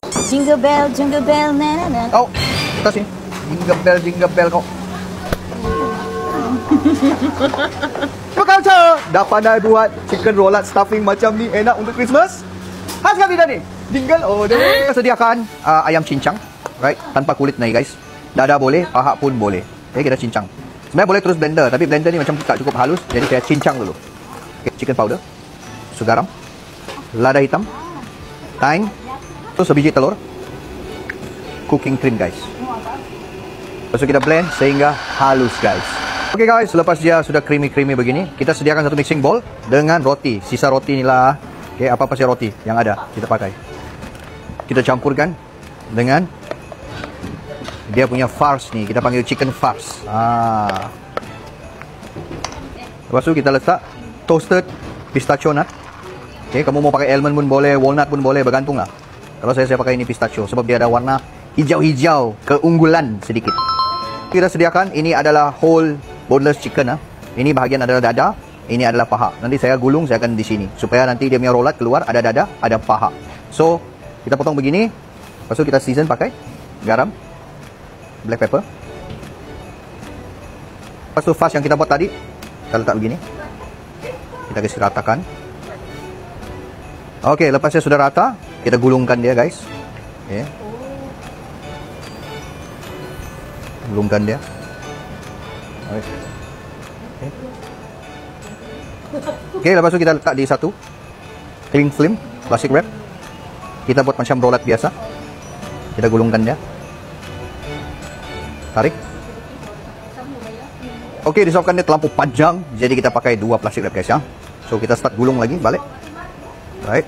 Jingle bell, na na na. Oh, atas sini. Jingle bell kau. Apa kau dah pandai buat chicken roll stuffing macam ni enak untuk Christmas? Khas kali dah ni. Jingle, oh deh. Sediakan ayam cincang, right? Tanpa kulit ni guys. Dada boleh, paha pun boleh. Okay, kita cincang. Sebenarnya boleh terus blender, tapi blender ni macam tak cukup halus, jadi saya cincang dulu. Okay, chicken powder, susu garam, lada hitam, thyme, terus sebiji telur, cooking cream guys. Lepas itu kita blend sehingga halus guys. Okay guys, selepas dia sudah creamy begini, kita sediakan satu mixing bowl dengan roti. Sisa roti inilah, okay, apa saja roti yang ada kita pakai. Kita campurkan dengan dia punya farce ni, kita panggil chicken farce. Lepas tu kita letak toasted pistachio nut. Okay, kamu mau pakai almond pun boleh, walnut pun boleh, bergantung lah. Kalau saya pakai ini pistachio sebab dia ada warna hijau-hijau, keunggulan sedikit. Kita sediakan, ini adalah whole boneless chicken. Ini bahagian adalah dada, ini adalah paha. Nanti saya gulung, saya akan di sini supaya nanti dia punya rolat keluar, ada dada, ada paha. So, kita potong begini. Lepas tu kita season pakai garam, black pepper. Lepas tu farce yang kita buat tadi, kita letak begini. Kita kasih ratakan. Okey, lepas dia sudah rata, kita gulungkan dia guys. Okay. Gulungkan dia. Okay. Okay, lepas tu kita letak di satu cling film, plastic wrap. Kita buat macam rolat biasa. Kita gulungkan dia. Tarik. Okey, disebabkan dia terlampau panjang, jadi kita pakai dua plastic wrap guys ya. So kita start gulung lagi balik. Right.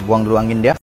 Buang dulu angin dia.